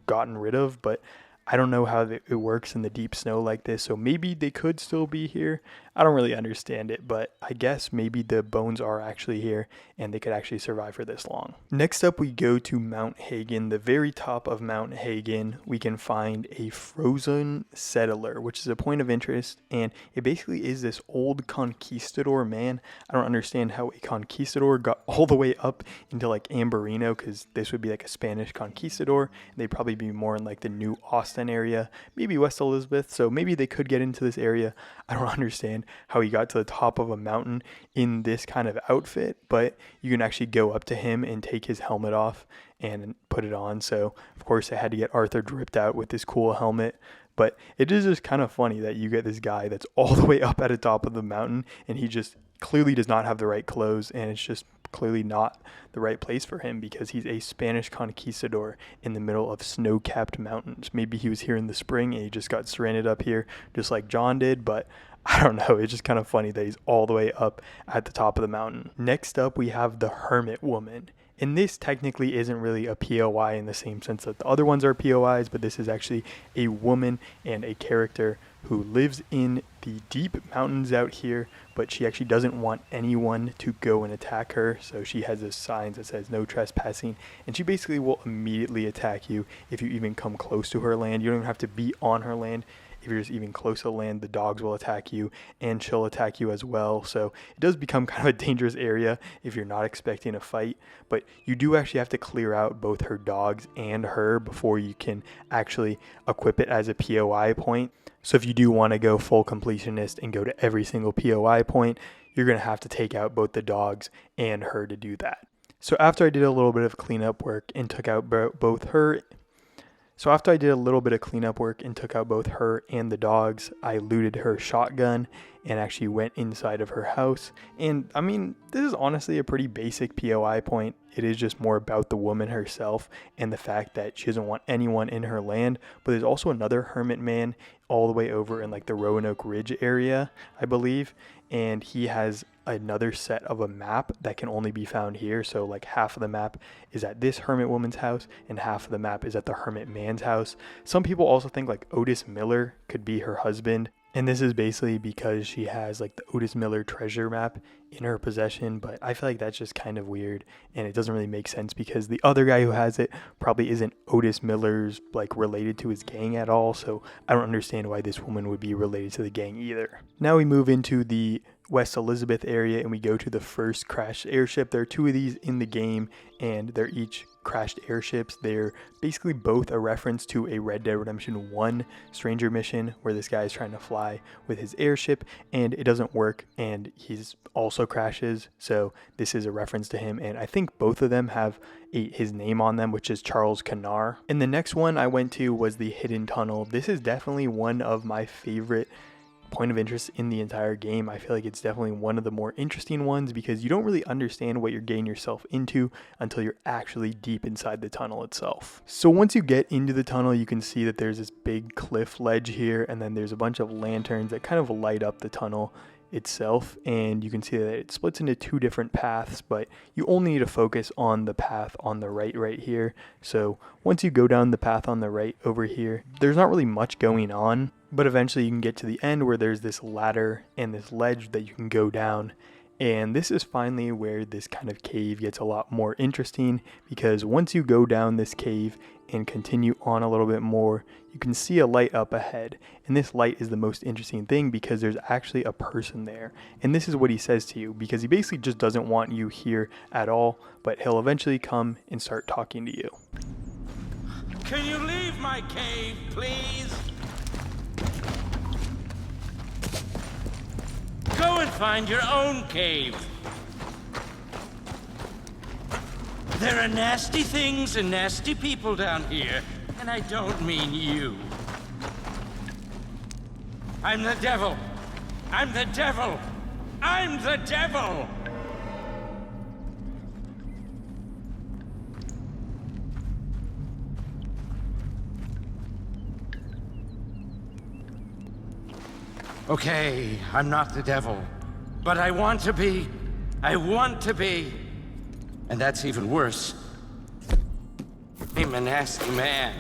gotten rid of, but I don't know how it works in the deep snow like this, so maybe they could still be here. I don't really understand it, but I guess maybe the bones are actually here and they could actually survive for this long. Next up, we go to Mount Hagen. The very top of Mount Hagen, we can find a frozen settler, which is a point of interest, and it basically is this old conquistador man. I don't understand how a conquistador got all the way up into like Amberino, because this would be like a Spanish conquistador. They'd probably be more in like the New Austin area, maybe West Elizabeth, so maybe they could get into this area. I don't understand how he got to the top of a mountain in this kind of outfit, but you can actually go up to him and take his helmet off and put it on. So of course I had to get Arthur dripped out with this cool helmet. But it is just kind of funny that you get this guy that's all the way up at the top of the mountain and he just clearly does not have the right clothes, and it's just clearly not the right place for him because he's a Spanish conquistador in the middle of snow-capped mountains. Maybe he was here in the spring and he just got stranded up here just like John did, but I don't know. It's just kind of funny that he's all the way up at the top of the mountain. Next up, we have the Hermit Woman. And this technically isn't really a POI in the same sense that the other ones are POIs, but this is actually a woman and a character who lives in the deep mountains out here, but she actually doesn't want anyone to go and attack her. So she has this sign that says no trespassing, and she basically will immediately attack you if you even come close to her land. You don't even have to be on her land. If you're just even close to the land, the dogs will attack you and she'll attack you as well. So it does become kind of a dangerous area if you're not expecting a fight. But you do actually have to clear out both her dogs and her before you can actually equip it as a POI point. So if you do want to go full completionist and go to every single POI point, you're going to have to take out both the dogs and her to do that. So after I did a little bit of cleanup work and took out both her and the dogs, I looted her shotgun and actually went inside of her house. And I mean, this is honestly a pretty basic POI point. It is just more about the woman herself and the fact that she doesn't want anyone in her land. But there's also another hermit man all the way over in like the Roanoke Ridge area, I believe. And he has another set of a map that can only be found here. So like half of the map is at this hermit woman's house and half of the map is at the hermit man's house. Some people also think like Otis Miller could be her husband. And this is basically because she has like the Otis Miller treasure map in her possession, but I feel like that's just kind of weird and it doesn't really make sense because the other guy who has it probably isn't Otis Miller's like related to his gang at all, so I don't understand why this woman would be related to the gang either. Now we move into the West Elizabeth area and we go to the first crashed airship. There are two of these in the game and they're each crashed airships. They're basically both a reference to a Red Dead Redemption 1 stranger mission where this guy is trying to fly with his airship and it doesn't work and he's also crashes, so this is a reference to him, and I think both of them have his name on them, which is Charles Canar. And the next one I went to was the Hidden Tunnel. This is definitely one of my favorite point of interest in the entire game. I feel like it's definitely one of the more interesting ones because you don't really understand what you're getting yourself into until you're actually deep inside the tunnel itself. So once you get into the tunnel, you can see that there's this big cliff ledge here, and then there's a bunch of lanterns that kind of light up the tunnel itself, and you can see that it splits into two different paths, but you only need to focus on the path on the right here. So once you go down the path on the right over here, there's not really much going on, but eventually you can get to the end where there's this ladder and this ledge that you can go down. And this is finally where this kind of cave gets a lot more interesting, because once you go down this cave and continue on a little bit more, you can see a light up ahead. And this light is the most interesting thing because there's actually a person there. And this is what he says to you, because he basically just doesn't want you here at all, but he'll eventually come and start talking to you. Can you leave my cave, please? Go and find your own cave. There are nasty things and nasty people down here, and I don't mean you. I'm the devil. I'm the devil. I'm the devil. Okay, I'm not the devil, but I want to be. I want to be. And that's even worse. I'm a nasty man.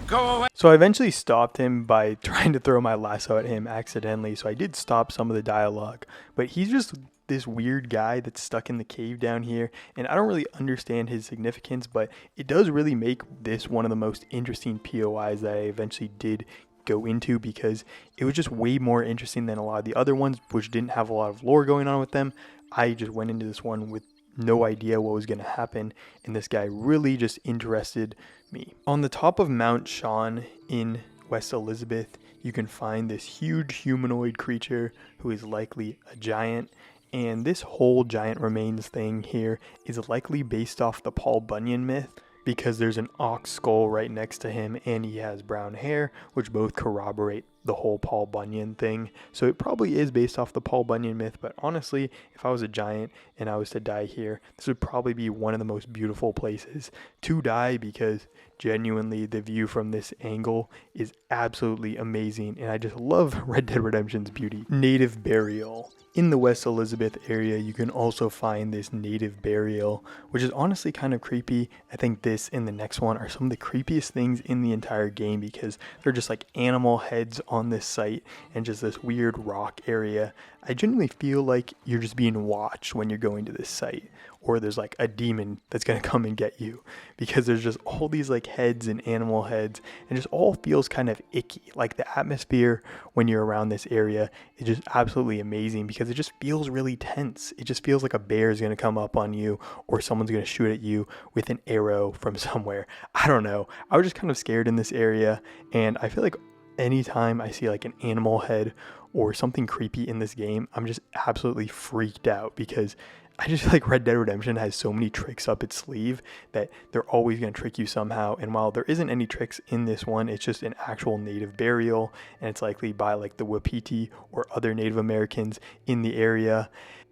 Go away. So I eventually stopped him by trying to throw my lasso at him accidentally, so I did stop some of the dialogue, but he's just this weird guy that's stuck in the cave down here, and I don't really understand his significance, but it does really make this one of the most interesting POIs that I eventually did go into, because it was just way more interesting than a lot of the other ones, which didn't have a lot of lore going on with them. I just went into this one with no idea what was going to happen, and this guy really just interested me. On the top of Mount Sean in West Elizabeth, you can find this huge humanoid creature who is likely a giant, and this whole giant remains thing here is likely based off the Paul Bunyan myth, because there's an ox skull right next to him and he has brown hair, which both corroborate the whole Paul Bunyan thing. So it probably is based off the Paul Bunyan myth, but honestly, if I was a giant and I was to die here, this would probably be one of the most beautiful places to die, because genuinely the view from this angle is absolutely amazing, and I just love Red Dead Redemption's beauty. Native burial. In the West Elizabeth area, you can also find this native burial, which is honestly kind of creepy. I think this and the next one are some of the creepiest things in the entire game, because they're just like animal heads on this site and just this weird rock area. I genuinely feel like you're just being watched when you're going to this site, or there's like a demon that's going to come and get you, because there's just all these like heads and animal heads, and just all feels kind of icky. Like the atmosphere when you're around this area is just absolutely amazing, because it just feels really tense. It just feels like a bear is going to come up on you, or someone's going to shoot at you with an arrow from somewhere. I don't know. I was just kind of scared in this area, and I feel like anytime I see like an animal head or something creepy in this game, I'm just absolutely freaked out, because I just feel like Red Dead Redemption has so many tricks up its sleeve that they're always going to trick you somehow. And while there isn't any tricks in this one, it's just an actual native burial, and it's likely by like the Wapiti or other Native Americans in the area.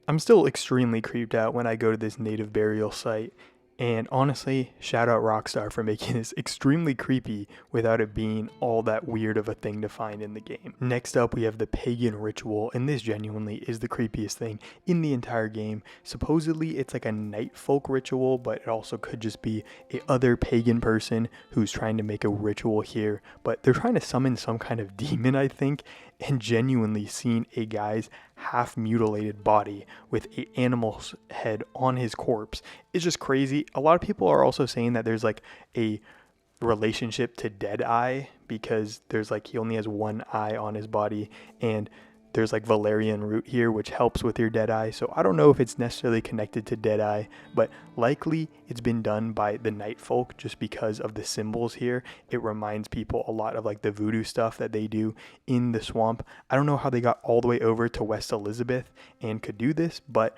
I'm still extremely creeped out when I go to this native burial site. And honestly, shout out Rockstar for making this extremely creepy without it being all that weird of a thing to find in the game. Next up, we have the pagan ritual, and this genuinely is the creepiest thing in the entire game. Supposedly, it's like a night folk ritual, but it also could just be a other pagan person who's trying to make a ritual here. But they're trying to summon some kind of demon, I think, and genuinely seeing a guy's half mutilated body with an animal's head on his corpse is just crazy. A lot of people are also saying that there's like a relationship to Deadeye because there's like he only has one eye on his body, and there's like valerian root here which helps with your Deadeye. So I don't know if it's necessarily connected to Deadeye, but likely it's been done by the night folk just because of the symbols here. It reminds people a lot of like the voodoo stuff that they do in the swamp. I don't know how they got all the way over to West Elizabeth and could do this, but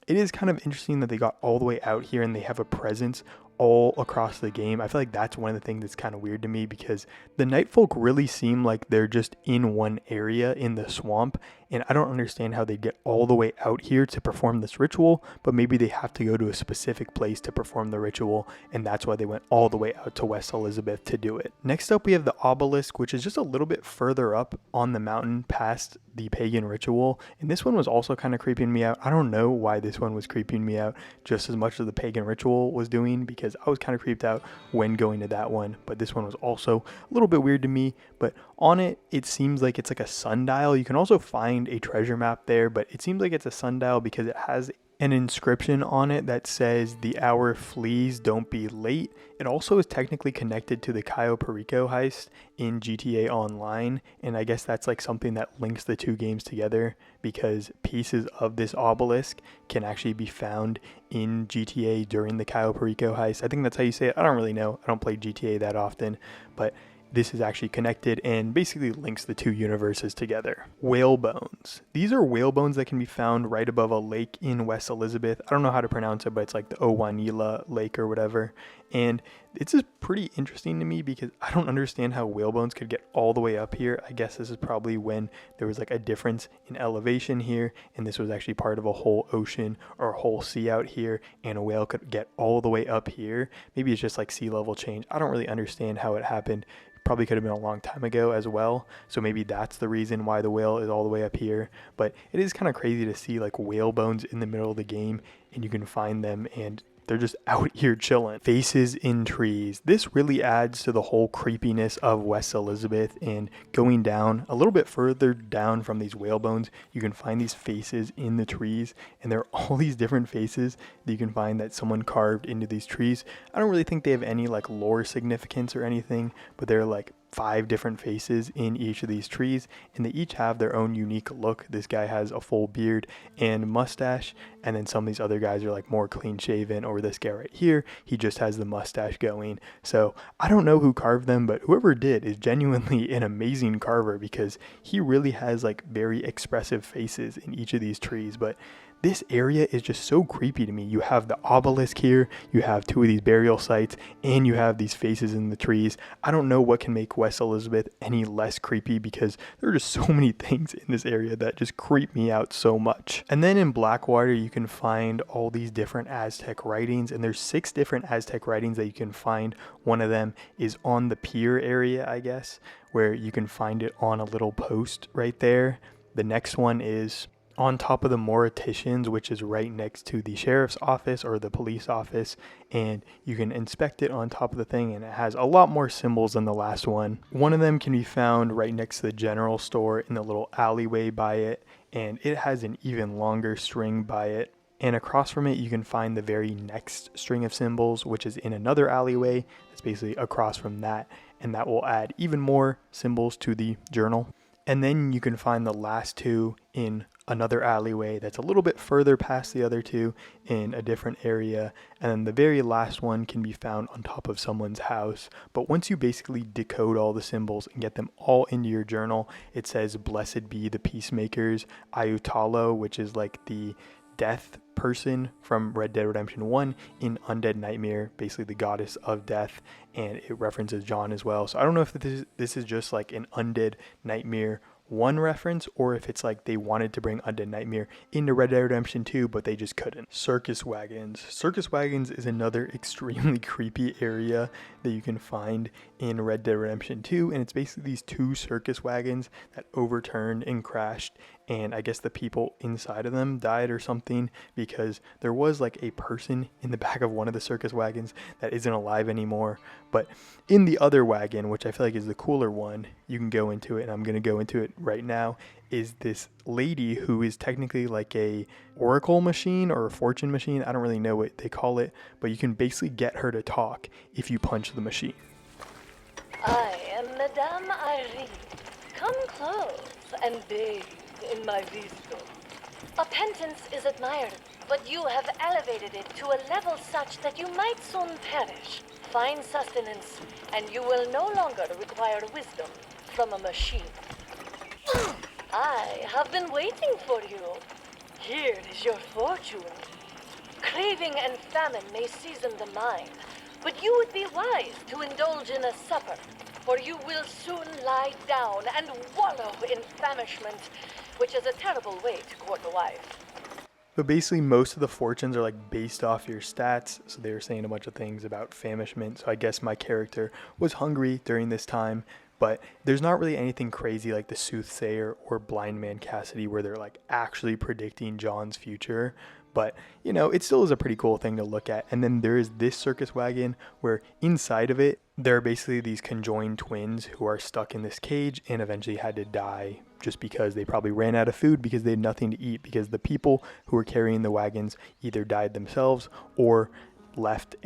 it is kind of interesting that they got all the way out here and they have a presence all across the game. I feel like that's one of the things that's kind of weird to me because the night folk really seem like they're just in one area in the swamp, and I don't understand how they get all the way out here to perform this ritual, but maybe they have to go to a specific place to perform the ritual, and that's why they went all the way out to West Elizabeth to do it. Next up, we have the obelisk, which is just a little bit further up on the mountain past the pagan ritual, and this one was also kind of creeping me out. I don't know why this one was creeping me out just as much as the pagan ritual was doing, because I was kind of creeped out when going to that one, but this one was also a little bit weird to me. But on it, it seems like it's like a sundial. You can also find a treasure map there, but it seems like it's a sundial because it has an inscription on it that says "The hour flees, don't be late." It also is technically connected to the Cayo Perico heist in GTA Online, and I guess that's like something that links the two games together because pieces of this obelisk can actually be found in GTA during the Cayo Perico heist. I think that's how you say it. I don't really know. I don't play GTA that often, but this is actually connected and basically links the two universes together. Whale bones. These are whale bones that can be found right above a lake in West Elizabeth. I don't know how to pronounce it, but it's like the Owanila Lake or whatever. And it's just pretty interesting to me because I don't understand how whale bones could get all the way up here. I guess this is probably when there was like a difference in elevation here, and this was actually part of a whole ocean or a whole sea out here, and a whale could get all the way up here. Maybe it's just like sea level change. I don't really understand how it happened. Probably could have been a long time ago as well, so maybe that's the reason why the whale is all the way up here. But it is kind of crazy to see like whale bones in the middle of the game and you can find them and they're just out here chilling. Faces in trees. This really adds to the whole creepiness of West Elizabeth, and going down a little bit further down from these whale bones, you can find these faces in the trees, and there are all these different faces that you can find that someone carved into these trees. I don't really think they have any like lore significance or anything, but they're like 5 different faces in each of these trees, and they each have their own unique look. This guy has a full beard and mustache, and then some of these other guys are like more clean shaven, or this guy right here, he just has the mustache going. So I don't know who carved them, but whoever did is genuinely an amazing carver because he really has like very expressive faces in each of these trees. But this area is just so creepy to me. You have the obelisk here, you have 2 of these burial sites, and you have these faces in the trees. I don't know what can make West Elizabeth any less creepy because there are just so many things in this area that just creep me out so much. And then in Blackwater, you can find all these different Aztec writings, and there's 6 different Aztec writings that you can find. One of them is on the pier area, I guess, where you can find it on a little post right there. The next one is on top of the Morticians, which is right next to the sheriff's office or the police office, and you can inspect it on top of the thing, and it has a lot more symbols than the last one. One of them can be found right next to the general store in the little alleyway by it, and it has an even longer string by it. And across from it, you can find the very next string of symbols, which is in another alleyway that's basically across from that, and that will add even more symbols to the journal. And then you can find the last 2 in another alleyway that's a little bit further past the other 2 in a different area, and then the very last one can be found on top of someone's house. But once you basically decode all the symbols and get them all into your journal, it says "Blessed be the peacemakers," Ayutalo, which is like the death person from Red Dead Redemption 1 in Undead Nightmare, basically the goddess of death, and it references John as well. So I don't know if this is just like an Undead Nightmare 1 reference or if it's like they wanted to bring Undead Nightmare into Red Dead Redemption 2, but they just couldn't. Circus wagons. Circus wagons is another extremely creepy area that you can find in Red Dead Redemption 2, and it's basically these 2 circus wagons that overturned and crashed, and I guess the people inside of them died or something, because there was like a person in the back of one of the circus wagons that isn't alive anymore. But in the other wagon, which I feel like is the cooler one, you can go into it, and I'm going to go into it right now, is this lady who is technically like a oracle machine or a fortune machine. I don't really know what they call it, but you can basically get her to talk if you punch the machine. I am Madame Irene. Come close and bathe in my wisdom. A penance is admired, but you have elevated it to a level such that you might soon perish. Find sustenance, and you will no longer require wisdom from a machine. I have been waiting for you. Here is your fortune. Craving and famine may season the mind, but you would be wise to indulge in a supper, for you will soon lie down and wallow in famishment, which is a terrible way to court a wife. But basically most of the fortunes are like based off your stats, so they were saying a bunch of things about famishment, so I guess my character was hungry during this time. But there's not really anything crazy like the Soothsayer or Blind Man Cassidy where they're like actually predicting John's future. But, you know, it still is a pretty cool thing to look at. And then there is this circus wagon where inside of it, there are basically these conjoined twins who are stuck in this cage and eventually had to die just because they probably ran out of food because they had nothing to eat, because the people who were carrying the wagons either died themselves or left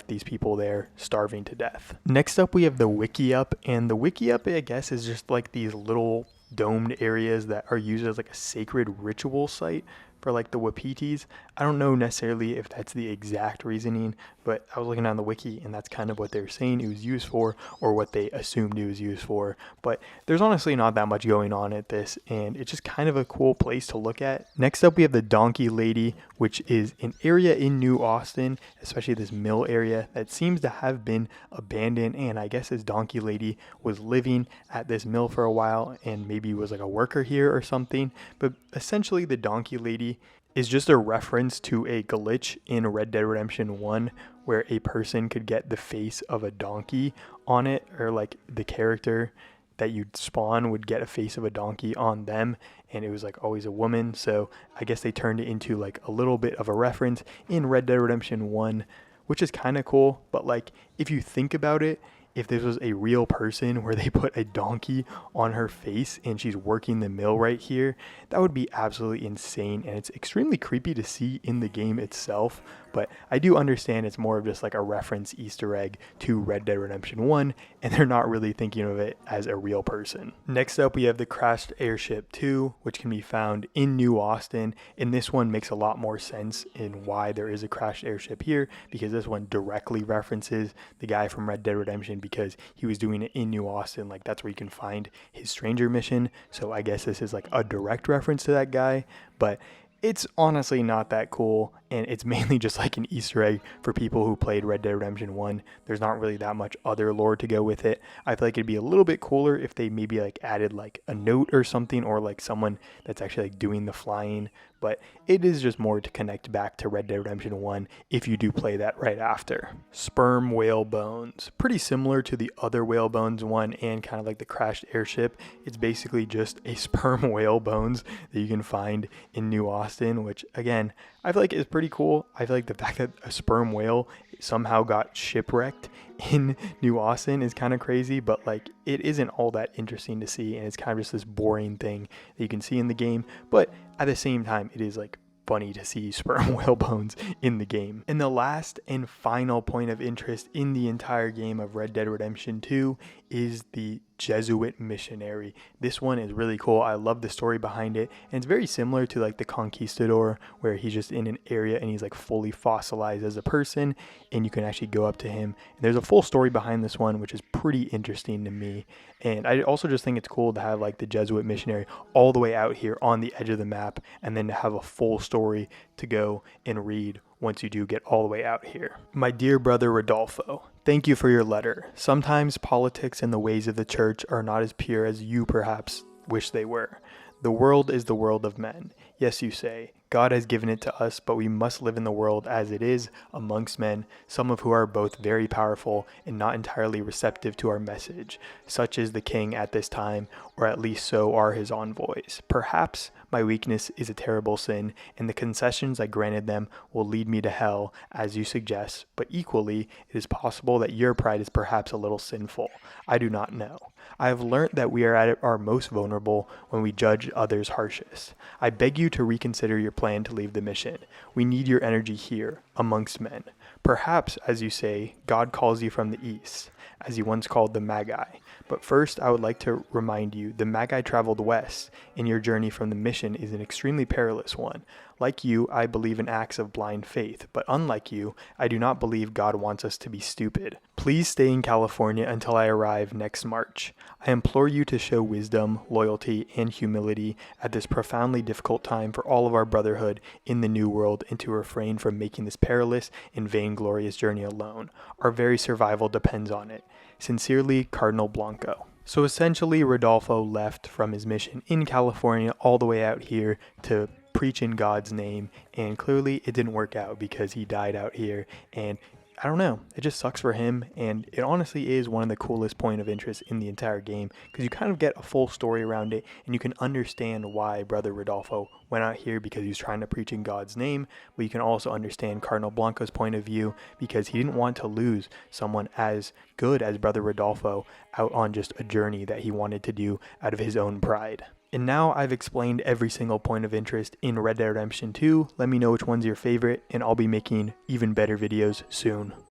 these people there starving to death. Next up, we have the Wiki Up, and the Wiki Up, I guess, is just like these little domed areas that are used as like a sacred ritual site for like the Wapitis. I don't know necessarily if that's the exact reasoning, but I was looking on the wiki and that's kind of what they're saying it was used for, or what they assumed it was used for. But there's honestly not that much going on at this, and it's just kind of a cool place to look at. Next up, we have the Donkey Lady, which is an area in New Austin, especially this mill area, that seems to have been abandoned, and I guess this Donkey Lady was living at this mill for a while and maybe was like a worker here or something. But essentially the Donkey Lady is just a reference to a glitch in Red Dead Redemption 1 where a person could get the face of a donkey on it, or like the character that you'd spawn would get a face of a donkey on them, and it was like always a woman. So I guess they turned it into like a little bit of a reference in Red Dead Redemption 1, which is kind of cool. But like if you think about it, if this was a real person where they put a donkey on her face and she's working the mill right here, that would be absolutely insane, and it's extremely creepy to see in the game itself. But I do understand it's more of just like a reference Easter egg to Red Dead Redemption 1, and they're not really thinking of it as a real person. Next up, we have the Crashed Airship 2, which can be found in New Austin, and this one makes a lot more sense in why there is a crashed airship here, because this one directly references the guy from Red Dead Redemption, because he was doing it in New Austin. Like that's where you can find his stranger mission, so I guess this is like a direct reference to that guy. But it's honestly not that cool, and it's mainly just like an Easter egg for people who played Red Dead Redemption 1. There's not really that much other lore to go with it. I feel like it'd be a little bit cooler if they maybe like added like a note or something, or like someone that's actually like doing the flying. But it is just more to connect back to Red Dead Redemption 1 if you do play that right after. Sperm whale bones. Pretty similar to the other whale bones one and kind of like the crashed airship. It's basically just a sperm whale bones that you can find in New Austin, which again, I feel like is pretty cool. I feel like the fact that a sperm whale somehow got shipwrecked in New Austin is kind of crazy, but like it isn't all that interesting to see, and it's kind of just this boring thing that you can see in the game. But at the same time, it is like funny to see sperm whale bones in the game. And the last and final point of interest in the entire game of Red Dead Redemption 2 is the Jesuit missionary. This one is really cool. I love the story behind it, and it's very similar to like the Conquistador, where he's just in an area and he's like fully fossilized as a person, and you can actually go up to him. And there's a full story behind this one, which is pretty interesting to me. And I also just think it's cool to have like the Jesuit missionary all the way out here on the edge of the map, and then to have a full story to go and read once you do get all the way out here. My dear brother Rodolfo, thank you for your letter. Sometimes politics and the ways of the church are not as pure as you perhaps wish they were. The world is the world of men. Yes, you say, God has given it to us, but we must live in the world as it is amongst men, some of who are both very powerful and not entirely receptive to our message. Such is the king at this time, or at least so are his envoys. Perhaps my weakness is a terrible sin, and the concessions I granted them will lead me to hell, as you suggest, but equally, it is possible that your pride is perhaps a little sinful. I do not know. I have learnt that we are at our most vulnerable when we judge others harshest. I beg you to reconsider your plan to leave the mission. We need your energy here, amongst men. Perhaps, as you say, God calls you from the east, as he once called the Magi. But first, I would like to remind you, the Magi traveled west, and your journey from the mission is an extremely perilous one. Like you, I believe in acts of blind faith, but unlike you, I do not believe God wants us to be stupid. Please stay in California until I arrive next March. I implore you to show wisdom, loyalty, and humility at this profoundly difficult time for all of our brotherhood in the New World, and to refrain from making this perilous and vainglorious journey alone. Our very survival depends on it. Sincerely, Cardinal Blanco. So essentially, Rodolfo left from his mission in California all the way out here to preach in God's name, and clearly it didn't work out because he died out here, and I don't know, it just sucks for him, and it honestly is one of the coolest point of interest in the entire game, because you kind of get a full story around it, and you can understand why Brother Rodolfo went out here, because he was trying to preach in God's name, but you can also understand Cardinal Blanco's point of view, because he didn't want to lose someone as good as Brother Rodolfo out on just a journey that he wanted to do out of his own pride. And now I've explained every single point of interest in Red Dead Redemption 2. Let me know which one's your favorite, and I'll be making even better videos soon.